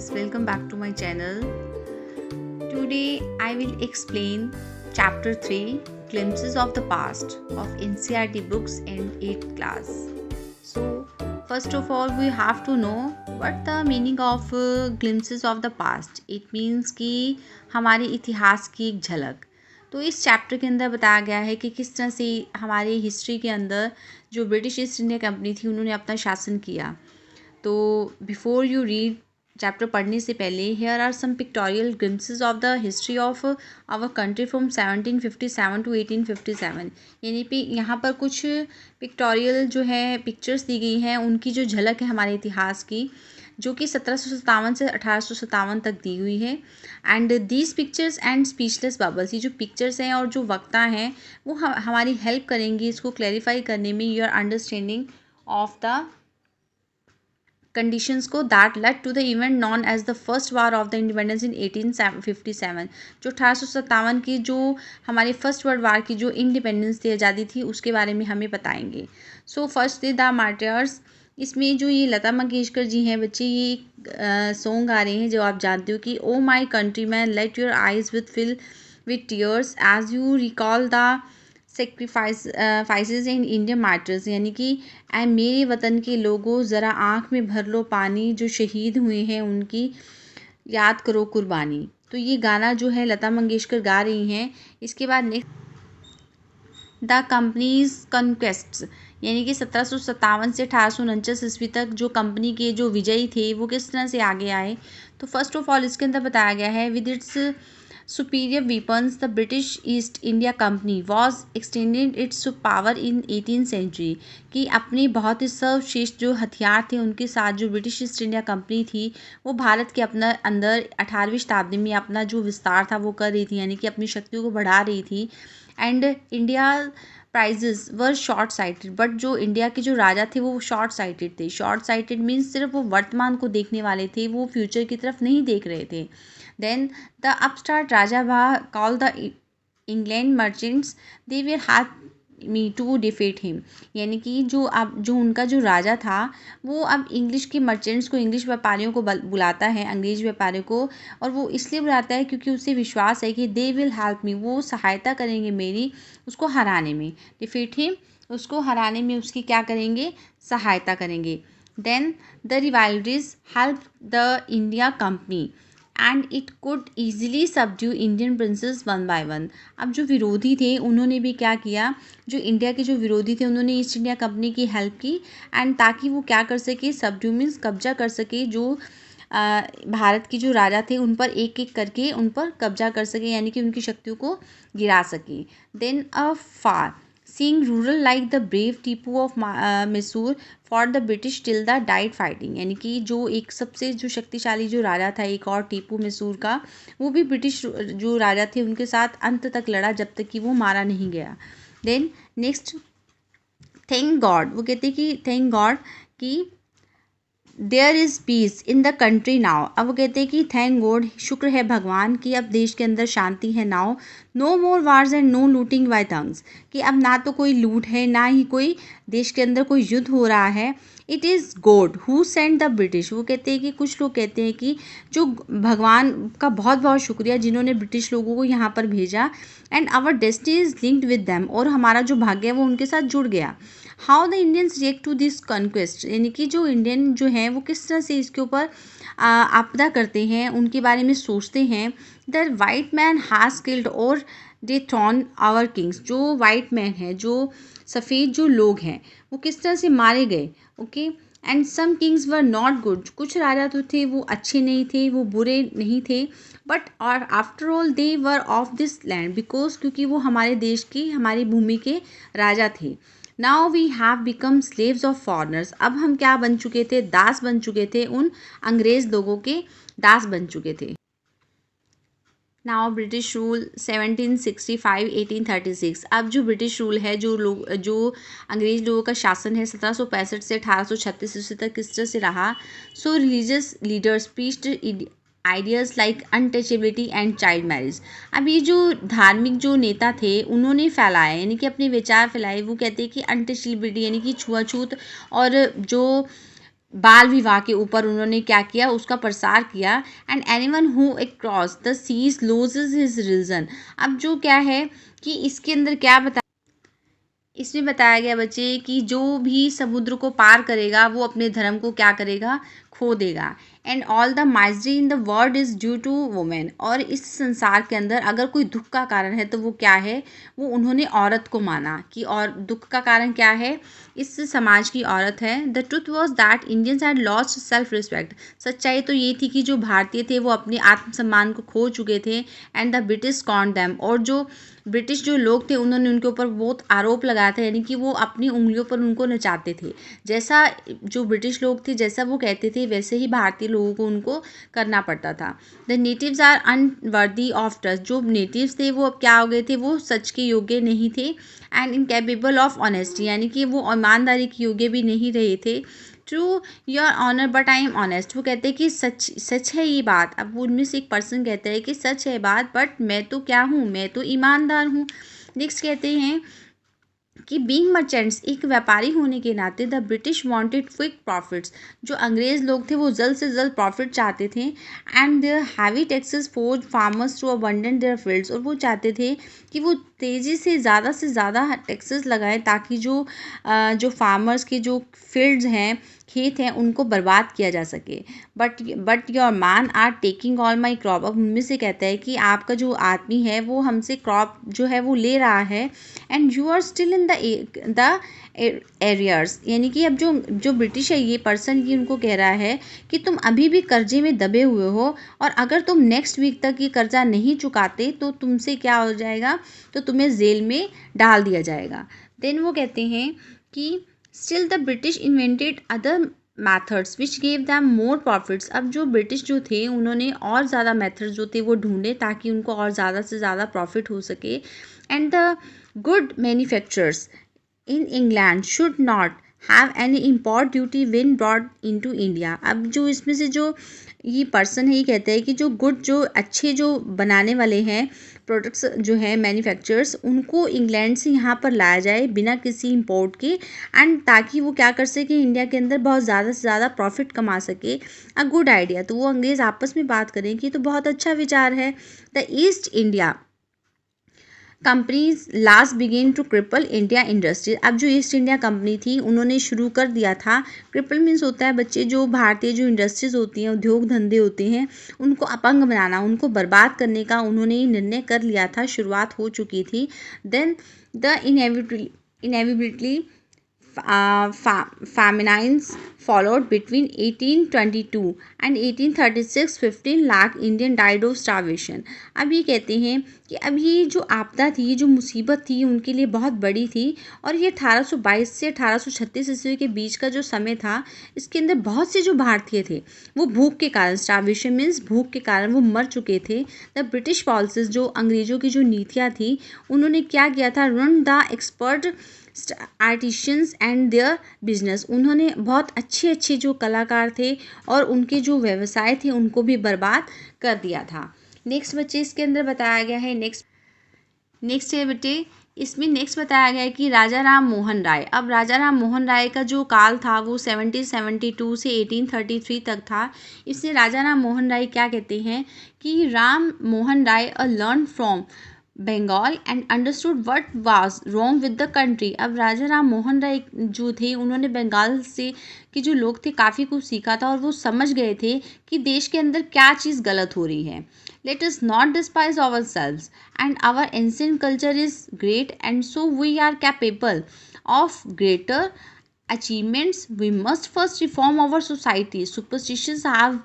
guys, welcome back to my channel. Today I will explain chapter 3 Glimpses of the Past of NCERT books in 8th class. So first of all we have to know what the meaning of glimpses of the past. It means कि हमारे इतिहास की एक झलक. तो इस chapter के अंदर बताया गया है कि किस तरह से हमारे हिस्ट्री के अंदर जो ब्रिटिश ईस्ट इंडिया कंपनी थी उन्होंने अपना शासन किया. तो बिफोर यू रीड चैप्टर पढ़ने से पहले here are some pictorial glimpses of the history of our country from 1757 to 1857. यानी पे यहाँ पर कुछ पिक्टोरियल जो है पिक्चर्स दी गई हैं उनकी जो झलक है हमारे इतिहास की, जो कि 1757 से 1857 तक दी हुई है. And these pictures and speechless bubbles, ये जो पिक्चर्स हैं और जो वक्ता हैं वो हमारी हेल्प करेंगी इसको क्लैरिफाई करने में, your understanding of the conditions को that led to the event known as the first war of the independence in 1857. जो 1857 की जो हमारे फर्स्ट वर्ल्ड वार की जो इंडिपेंडेंस थी, आज़ादी थी, उसके बारे में हमें बताएंगे. So first the martyrs. इसमें जो ये लता मंगेशकर जी हैं बच्चे, ये एक सॉन्ग आ रहे हैं जो आप जानते हो कि O my country man let your eyes with fill with tears as you recall the sacrifices in Indian martyrs. यानी कि मेरे वतन के लोगों ज़रा आँख में भर लो पानी, जो शहीद हुए हैं उनकी याद करो कुर्बानी. तो ये गाना जो है लता मंगेशकर गा रही हैं. इसके बाद नेक्स्ट द कंपनीज कॉन्क्वेस्ट्स, यानी कि 1757 से 1849 ईस्वी तक जो कंपनी के जो विजयी थे वो किस तरह से आगे आए. तो फर्स्ट ऑफ ऑल इसके अंदर बताया गया है with its superior weapons the British East India Company was extended its power in 18th century. कि अपने बहुत ही सर्वश्रेष्ठ जो हथियार थे उनके साथ जो ब्रिटिश ईस्ट इंडिया कंपनी थी वो भारत के अपना अंदर 18वीं शताब्दी में अपना जो विस्तार था वो कर रही थी, यानी कि अपनी शक्तियों को बढ़ा रही थी. And India princes were short sighted, but जो इंडिया के जो राजा थे वो शॉर्ट साइटेड थे. शॉर्ट साइटेड मीन्स सिर्फ वो वर्तमान को देखने वाले थे, वो फ्यूचर की तरफ नहीं देख रहे थे. Then the upstart Rajabha called the England merchants, they were happy to defeat him. यानी कि जो उनका जो राजा था वो अब इंग्लिश के मर्चेंट्स को, इंग्लिश व्यापारियों को बुलाता है, अंग्रेज व्यापारियों को, और वो इसलिए बुलाता है क्योंकि उसे विश्वास है कि दे विल हेल्प मी, वो सहायता करेंगे मेरी उसको हराने में. डिफीट हिम, उसको हराने में उसकी क्या करेंगे, सहायता करेंगे. Then the rivalries help the India company and it could easily subdue Indian princes one by one. अब जो विरोधी थे उन्होंने भी क्या किया, जो इंडिया के जो विरोधी थे उन्होंने ईस्ट इंडिया कंपनी की हेल्प की, एंड ताकि वो क्या कर सके, सबड्यू मीन्स कब्जा कर सके, जो भारत के जो राजा थे उन पर एक एक करके उन पर कब्जा कर सके, यानी कि उनकी शक्तियों को गिरा सके. Then a far seeing rural like the brave Tipu of Mysore for the British till the died fighting. यानी कि जो एक सबसे जो शक्तिशाली जो राजा था एक और टीपू मैसूर का, वो भी ब्रिटिश जो राजा थे उनके साथ अंत तक लड़ा जब तक कि वो मारा नहीं गया. देन नेक्स्ट थैंक गॉड, वो कहते हैं कि थैंक गॉड कि there is peace in the country now. अब वो कहते हैं कि थैंक गॉड, शुक्र है भगवान कि अब देश के अंदर शांति है. Now no more wars and no looting by thugs, कि अब ना तो कोई लूट है ना ही कोई देश के अंदर कोई युद्ध हो रहा है. It is God who send the British, वो कहते हैं कि कुछ लोग कहते हैं कि जो भगवान का बहुत बहुत शुक्रिया जिन्होंने ब्रिटिश लोगों को यहाँ पर भेजा. And our destiny is linked with them, और हमारा जो भाग्य है वो उनके साथ जुड़ गया. How the Indians react to this conquest, यानी कि जो इंडियन जो हैं वो किस तरह से इसके ऊपर आपदा करते हैं, उनके बारे में सोचते हैं. The white man has killed और दे थ्रॉन आवर किंग्स, जो वाइट मैन है, जो सफ़ेद जो लोग हैं वो किस तरह से मारे गए. Okay. And some kings were not good, कुछ राजा तो थे वो अच्छे नहीं थे, वो बुरे नहीं थे. बट और after all they were of this land because, क्योंकि वो हमारे देश की, हमारी भूमि के राजा थे. Now we have become slaves of foreigners, अब हम क्या बन चुके थे, दास बन चुके थे, उन अंग्रेज लोगों के दास बन चुके थे. Now British rule 1765 1836. अब जो ब्रिटिश रूल है, जो अंग्रेज लोगों का शासन है 1765 से 1836 ईस्वी तक किस तरह से रहा. So religious leaders preached ideas like untouchability and child marriage. अब ये जो धार्मिक जो नेता थे उन्होंने फैलाया, यानी कि अपने विचार फैलाए. वो कहते हैं कि अनटचेबिलिटी यानी कि छुआछूत और जो बाल विवाह के ऊपर उन्होंने क्या किया, उसका प्रसार किया। And anyone who across the seas loses his religion. अब जो क्या है कि इसके अंदर क्या इसमें बताया गया बच्चे कि जो भी समुद्र को पार करेगा वो अपने धर्म को क्या करेगा, खो देगा। And all the misery in the world is due to women. और इस संसार के अंदर अगर कोई दुख का कारण है तो वो क्या है, वो उन्होंने औरत को माना कि और दुख का कारण क्या है, इस समाज की औरत है। The truth was that Indians had lost self respect. सच्चाई तो ये थी कि जो भारतीय थे वो अपने आत्मसम्मान को खो चुके थे। And the British conned them. और जो ब्रिटिश जो लोग थे उन्होंने उनके ऊपर बहुत आरोप लगाया था, यानी कि वो अपनी उंगलियों पर उनको नचाते थे। जैसा जो ब्रिटिश लोग थे जैसा वो कहते थे वैसे ही भारतीय लोगों को उनको करना पड़ता था। The natives are unworthy of trust. जो नेटिव्स थे वो अब क्या हो गए थे, वो सच के योग्य नहीं थे। एंड इनकेपेबल ऑफ ऑनेस्टी, यानी कि वो ईमानदारी के योग्य भी नहीं रहे थे। True your honour but I am honest. वो कहते हैं कि सच सच है ये बात। अब उनमें से एक पर्सन कहता है कि सच है बात बट मैं तो क्या हूँ, मैं तो ईमानदार हूँ। नेक्स्ट कहते हैं कि बीइंग मर्चेंट्स, एक व्यापारी होने के नाते the British wanted quick profits. जो अंग्रेज़ लोग थे वो जल्द से जल्द प्रॉफिट चाहते थे। And their heavy taxes force farmers to abandon their fields. और वो चाहते थे कि वो तेज़ी से ज़्यादा टैक्सेस लगाएं ताकि जो फार्मर्स के जो फील्ड्स हैं, खेत हैं, उनको बर्बाद किया जा सके। But your man are taking all my crop. अब उनमें से कहता है कि आपका जो आदमी है वो हमसे क्रॉप जो है वो ले रहा है। And you are still in the arrears. यानी कि अब जो ब्रिटिश है ये पर्सन ये उनको कह रहा है कि तुम अभी भी कर्जे में दबे हुए हो और अगर तुम नेक्स्ट वीक तक ये कर्जा नहीं चुकाते तो तुमसे क्या हो जाएगा, तो तुम्हें जेल में डाल दिया जाएगा। देन वो कहते हैं कि still the British invented other methods which gave them more profits. अब जो ब्रिटिश जो थे उन्होंने और ज़्यादा मेथड्स जो थे वो ढूंढे ताकि उनको और ज़्यादा से ज़्यादा प्रॉफिट हो सके। And the good manufacturers in England should not have any import duty when brought into India। अब जो इसमें से जो ये पर्सन है ये कहता है कि जो गुड जो अच्छे जो बनाने वाले हैं प्रोडक्ट्स जो है मैन्युफैक्चरर्स, उनको इंग्लैंड से यहाँ पर लाया जाए बिना किसी इंपोर्ट के। एंड ताकि वो क्या कर सके, इंडिया के अंदर बहुत ज़्यादा से ज़्यादा प्रॉफिट कमा सके। A good idea. तो वो अंग्रेज़ आपस में बात करें कि तो बहुत अच्छा विचार है। The East India company's last began to cripple India industry. अब जो ईस्ट इंडिया कंपनी थी उन्होंने शुरू कर दिया था। क्रिपल मीन्स होता है बच्चे जो भारतीय जो इंडस्ट्रीज होती हैं, उद्योग धंधे होते हैं, उनको अपंग बनाना, उनको बर्बाद करने का उन्होंने निर्णय कर लिया था, शुरुआत हो चुकी थी। Then the inevitably famines followed between 1822 and 1836। 15 lakh Indian died of starvation. अब ये कहते हैं कि अब ये जो आपदा थी, ये जो मुसीबत थी उनके लिए बहुत बड़ी थी। और ये 1822 से 1836 ईस्वी के बीच का जो समय था, इसके अंदर बहुत से जो भारतीय थे वो भूख के कारण, स्टार्वेशन मीन्स भूख के कारण वो मर चुके थे। द ब्रिटिश पॉलिसीज, जो अंग्रेज़ों की जो नीतियाँ थी, उन्होंने क्या किया था, run the expert artisans and their business. उन्होंने बहुत अच्छे अच्छे जो कलाकार थे और उनके जो व्यवसाय थे उनको भी बर्बाद कर दिया था। नेक्स्ट बच्चे इसके अंदर बताया गया है, नेक्स्ट है बेटे, इसमें नेक्स्ट बताया गया है कि राजा राम मोहन राय। अब राजा राम मोहन राय का जो काल था वो 1772 से 1833 तक था। इससे राजा राम मोहन राय क्या कहते हैं कि Ram Mohan Roy a learn from Bengal and understood what was wrong with the country. अब राजा राम मोहन राय जो थे उन्होंने बंगाल से कि जो लोग थे काफ़ी कुछ सीखा था और वो समझ गए थे कि देश के अंदर क्या चीज़ गलत हो रही है। Let us not despise our selves and our ancient culture is great and so we are capable of greater achievements। We must first reform our society। Superstitions have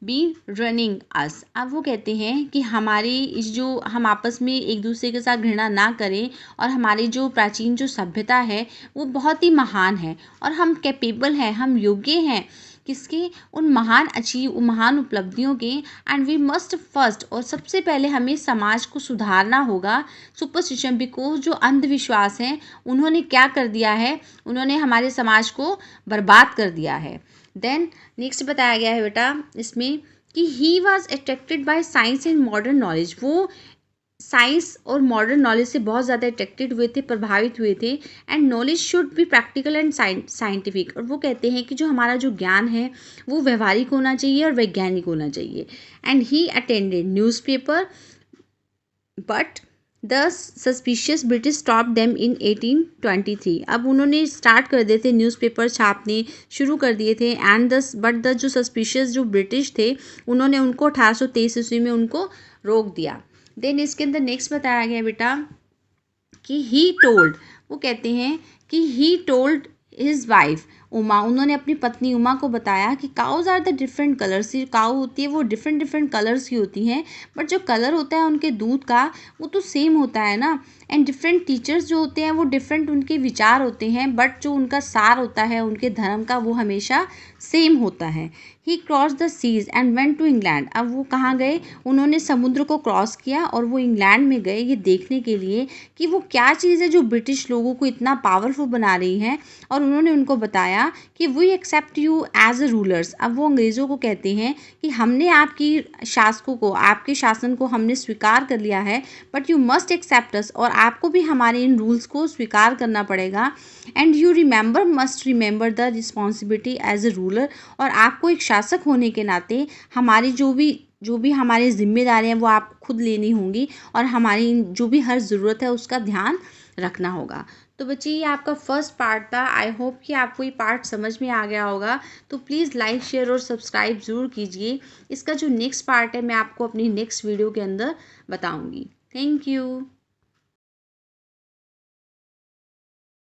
be running us. अब वो कहते हैं कि हमारी इस जो हम आपस में एक दूसरे के साथ घृणा ना करें और हमारी जो प्राचीन जो सभ्यता है वो बहुत ही महान है और हम कैपेबल हैं, हम योग्य हैं किसके, उन महान उपलब्धियों के। एंड वी मस्ट फर्स्ट, और सबसे पहले हमें समाज को सुधारना होगा। सुपरस्टिशन, बिकॉज जो अंधविश्वास हैं उन्होंने क्या कर दिया है, उन्होंने हमारे समाज को बर्बाद कर दिया है। देन नेक्स्ट बताया गया है बेटा इसमें कि he was attracted by science and modern knowledge. वो साइंस और मॉडर्न नॉलेज से बहुत ज़्यादा अट्रैक्टेड हुए थे, प्रभावित हुए थे। And knowledge should be practical and scientific, और वो कहते हैं कि जो हमारा जो ज्ञान है वो व्यवहारिक होना चाहिए और वैज्ञानिक होना चाहिए। And he attended newspaper but the suspicious British stop them in 1823। अब उन्होंने स्टार्ट कर दिए थे न्यूज़पेपर छापने शुरू कर दिए थे, एंड बट द जो सस्पिशियस जो ब्रिटिश थे उन्होंने उनको 1823 ईस्वी में उनको रोक दिया। देन इसके अंदर नेक्स्ट बताया गया बेटा कि ही टोल्ड, वो कहते हैं कि he told his wife Uma, उन्होंने अपनी पत्नी उमा को बताया कि cows are the different colours, ये काऊ होती है वो डिफरेंट डिफरेंट कलर्स की होती हैं, बट जो कलर होता है उनके दूध का वो तो सेम होता है ना। एंड डिफरेंट टीचर्स जो होते हैं वो डिफरेंट उनके विचार होते हैं, बट जो उनका सार होता है उनके धर्म का वो हमेशा सेम होता है। He cross the seas and went to England, अब वो कहाँ गए, उन्होंने समुद्र को क्रॉस किया और वो इंग्लैंड में गए ये देखने के लिए कि वो क्या चीज़ है जो ब्रिटिश लोगों को इतना पावरफुल बना रही है। और उन्होंने उनको बताया कि we accept you as a rulers, अब वो अंग्रेज़ों को कहते हैं कि हमने आपकी शासकों को, आपके शासन को हमने स्वीकार कर लिया है, बट यू मस्ट एक्सेप्ट अस, और आपको भी हमारे इन रूल्स को स्वीकार करना पड़ेगा। And you remember must remember the responsibility as a ruler, और आपको एक शासक होने के नाते हमारी जो भी हमारी जिम्मेदारियां वो आप खुद लेनी होंगी, और हमारी जो भी हर ज़रूरत है उसका ध्यान रखना होगा। तो बच्चे ये आपका फर्स्ट पार्ट था। आई होप कि आपको ये पार्ट समझ में आ गया होगा। तो प्लीज़ लाइक शेयर और सब्सक्राइब ज़रूर कीजिए। इसका जो नेक्स्ट पार्ट है मैं आपको अपनी नेक्स्ट वीडियो के अंदर बताऊँगी। Thank you.